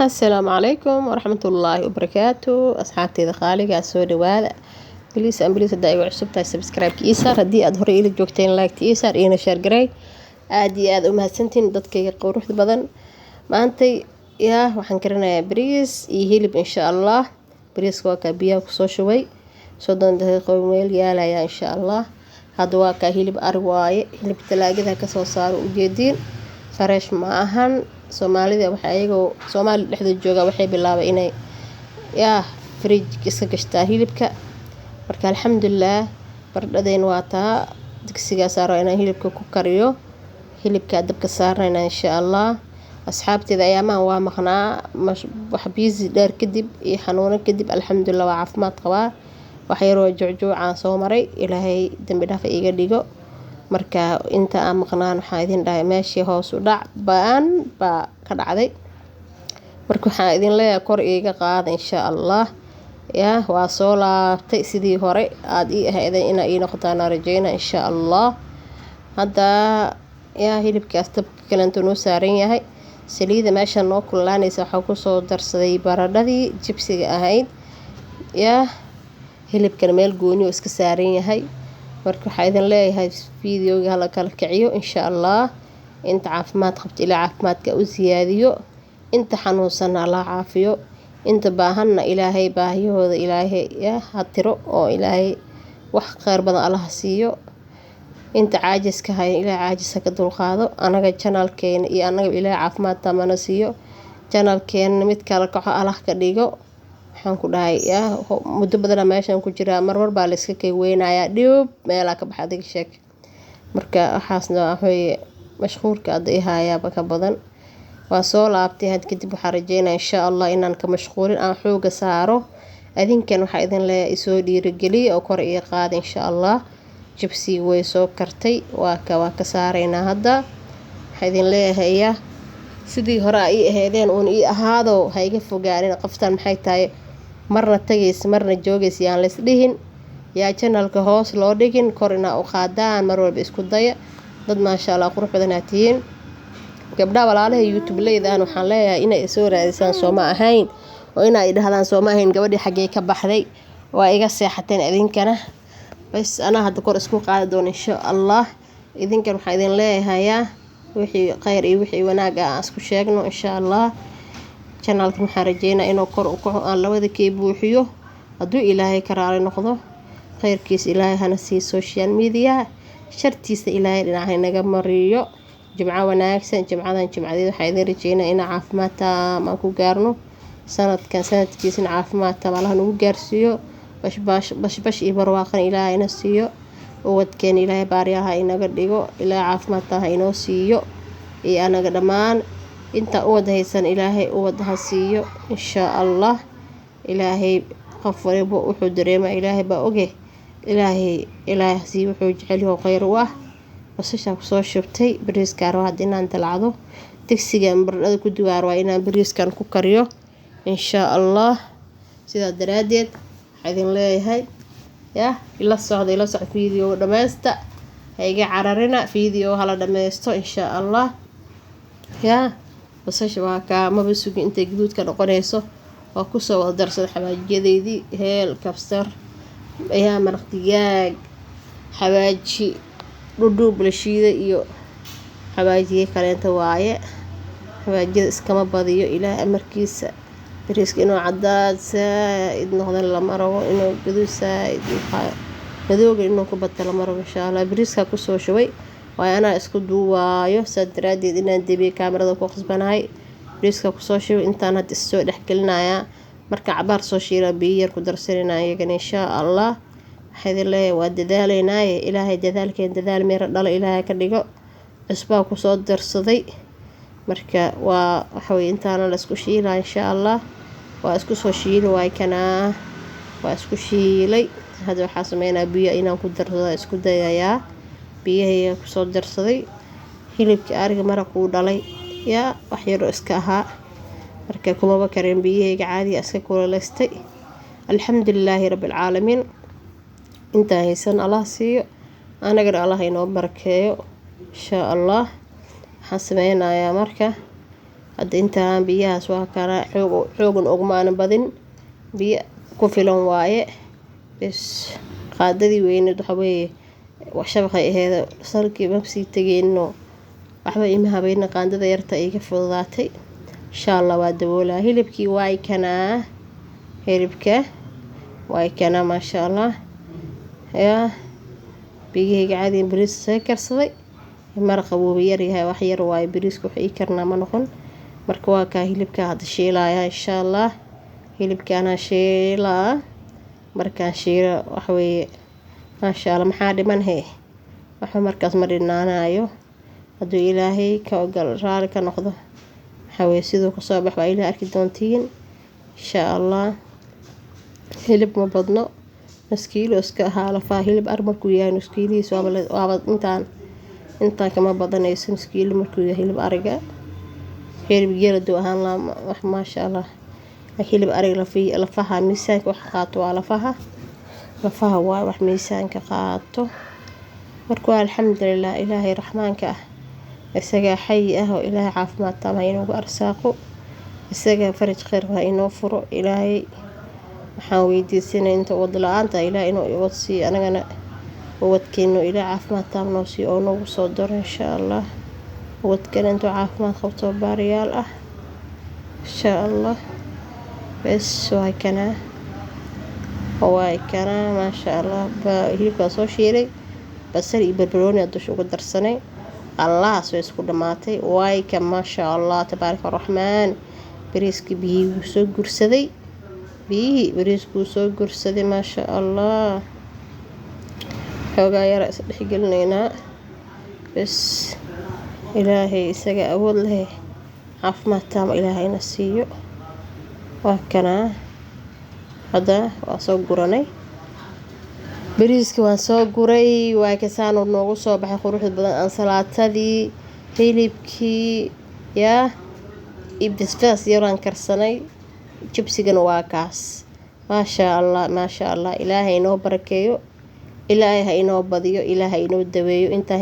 السلام عليكم ورحمة الله وبركاته أصحابتي دخالي سoo dhawaada بليس hadaa igu cusub tahay subscribe ii saar hadii aad hore ila joogteen like ii saar ina share garay aad iyo aad u mahadsantiin dadkayga quruxda badan maantay waxaan karinayaa bariis iyo hilib insha Allah bariiska waa ka biyo ku soo shubay 30 daqiiqo meel yaalaya insha Allah hadda waa ka hilib ari waaye hilib talaagada ka soo saaro u jeedin fresh ma ahan Soomaalida waxa ayagu Soomaali dhexda jooga waxay bilaabay inay fridge iska gashtaa hilibka marka alxamdulillah bardhadeena waa taa digsiga saaro inaan hilibka ku kariyo hilibka dabka saarnayna insha Allah asxaabteeda ayaamaan waa maqnaa wax busy dheer kadib iyo xanuuno kadib alxamdulillah waa caafimaad qabaa wax yar oo juucaan soo maray ilaahay dambi dhaaf iga dhigo marka inta aan maqnaan waxa idin dhahay meeshii hoos u dhac baan ba ka dhacday marka waxa idin leeyahay kor iga qaad insha Allah waa soo laabtay sidii hore aad ii ahaydeen ina ii noqotaan rajayna insha Allah hadda hilibkaas dabka kalanta noo saaran yahay saliida meesha noo kululaanaysa waxa ku soo darsaday baradhadii jibsiga ahayd hilibkan meel gooni oo iska saaran yahay marka waxa idin leeyahay fiidiyoga la kala kiciyo insha Allah inta caafimaad qabto ilaa caafimaadka u siyaadiyo inta xanuunsan Allah caafiyo inta baahanna ilaahay baahiyahooda ilaahay hatiro oo ilaahay wax khayr badan Allah siiyo inta caajiska hay ilaahay caajisa ka dulqaado anaga channelkeena iyo anaga ilaahay caafimaad tamana siiyo channelkeena mid kala kaco Allah ka dhigo waxaan ku dhahay muddo badan meeshan ku jira marwar baa la iska kay weynaaya dhib meel ka baxday sheek marka waxaasna waxay mashquulka adeehayaaba ka badan waa soo laabtay had kadib waxaan rajeynaa insha Allah inaan ka mashquulin aan xooga saaro adinkan waxa idin leeyahay soo dhiirigeliyo oo kor ii qaad insha Allah jibsi way soo kartay waa ka saarayna hadda waxa idin leeyahay sidii hore ay ahaydeen uun ii ahaado ha iga fogaanin qoftan maxay tahay marna tagays marna joogays yaan la isdhihin channelka hoos loo dhigin kor ina u qaadaan mar walba isku daya dad ma sha Allah qurux badan aatiin gabdhaha walaalaha YouTube leeyahay waxaan leeyahay inay soo raadisaan Sooma ahayn oo inay dhahdaan Sooma ahayn gabadhii xagee ka baxday waa iga seexateen idinkana bas ana hadda kor isku qaadi doon insha Allah idinkan waxa idin leeyahay wixii khayr iyo wixii wanaag ah isku sheegno insha Allah channelka waxaan rajeynaa inuu kor u kaco aan labada kee buuxiyo haduu ilaahay ka raali noqdo khayrkiisa ilaahay hana sii social media shartiisa ilaahay dhinaca naga mariyo jimca wanaagsan jimcadeed waxa idin rajeynaa in caafimaad taam ku gaarno sanadkiisa caafimaad taam Allah nagu gaarsiiyo bash iyo barwaaqan ilaahay ina siiyo wadkeen ilaahay baariyaha inaga dhigo ilaahay caafimaad tahay inoo siiyo iyo anaga dhamaan inta u wada haysan ilaahay u wada siiyo insha Allah ilaahay qof walba wuxuu dareemaa ilaahay baa oge ilaahay si wuxuu jecel yahay khayr u ah basasha ku soo shubtay bariiska raad inaan dalacdo digsiga baradhada ku duwaar waa inaan bariiskan ku kariyo insha Allah sida daraadeed waxa idin leeyahay ila socdo video dhameesta hayga cararina video hala dhameesto insha Allah basasha waa ka ma basugi inta guduudka noqonayso waa ku soo wada darsada xawaajiyadeedii heel kabsar maraq digaag xawaaji dhudhub la shiiday iyo xawaajiye kaleenta waaye xawaajida iskama badiyo ilaa amarkiisa bariiska inuu cadaad saaid noqdo lama rabo inuu guduud saaid madooga inuu ku bato lama rabo insha Allah bariiska ku soo shubay waa ana isku duuwaayo sadraadeed inaan debiye kaamirada ku qasbanahay bariiska ku soo shubay intaan had soo dhaxgelinaya marka cabaar soo shiila biyo ku darsanayna iyagan insha Allah waxay leeyahay waa dadaaleenaa ilaahay dadaalkeen dadaal meera dhalo ilaahay ka dhigo cusbaa ku soo darsaday marka waa waxa way intaan la isku shiilay insha Allah waa isku soo shiilay way kana waa isku shiilay hada waxa sameeynaa biyo inaan ku darsado isku dayayaa biyaha ku soo darsaday hilibka ariga maraq uu dhalay wax yar iska ahaa marka kuma kareen biyaha caadi iska kulaystay alxamdulillah rabbil alamin inta haysan Allah siiyo anaga Allah inoo barakeeyo insha Allah waxaan sameynayaa marka hadda intaan biyahaas waa kana xoogan ogmaan badin biyo ku filan waaye bas qaadadii weyneed waxa weeye wax shabaqay aheyd salkii ma sii tageyno waxba ima habeena qaandada yarta iga fududaatay insha Allah waa daboolaa hilibkii waay kana hilibka waay kana ma sha Allah ya biyihii caadi bariis karsaday maraq uu yar yahay wax yar waay bariisku waxay karna ma noqon marka waa ka hilibka hada shiilaya insha Allah hilibkana shiilaa markaan shiilo wax weeye ma sha Allah maxaa dhiman waxa markaas ma dhinaanayo haduu Ilaahay ka ogal raali ka noqdo waxa weeye sidoo ka soo baxay Ilaahay arki doontiin insha Allah hilib ma badno maskiilo iska lafaha hilib markuu yahay maskiilihiis waa intaan kama badanaysan maskiilo markuu yahay hilib ariga hilib geeladu ahaan la wax ma sha Allah hilib ariga lafaha miisaanka wax qaato waa lafaha waa wax miisaanka qaato marka alxamdulillah Ilaahay raxmaanka isaga xay oo Ilaahay caafimaad taama inuu arsaaqo isaga faraj khayr inoo furo Ilaahay waxaan weydiisanay inta wad la'aanta Ilaahay inuu iwadsi anagana wadkeeno Ilaahay caafimaad taam noo sii oo nagu soo daro insha Allah wadkeena inta caafimaad qabto baariyaal insha Allah bas waay kana ma sha Allah hilibka soo shiilay basal iyo barbarooni dusha ugu darsanay Allah soo isku dhamaatay waay ka ma sha Allah tabaaraka rahmaan bariiski biyo soo gursaday ma sha Allah xogaa yar isdhex gelinayna bas Ilaahay isaga awood leh caafimaad taam Ilaahayna siiyo waa kana hada waa soo guranay bariiska waan soo guray waa ka saan noogu soo baxay quruxda badan ansalaatadii hilibkii ya ibtisfaas yaraan karsanay jibsigana waa kaas ma sha Allah Ilaahay inoo barakeeyo Ilaahay ha inoo badiyo Ilaahay inoo daweeyo inta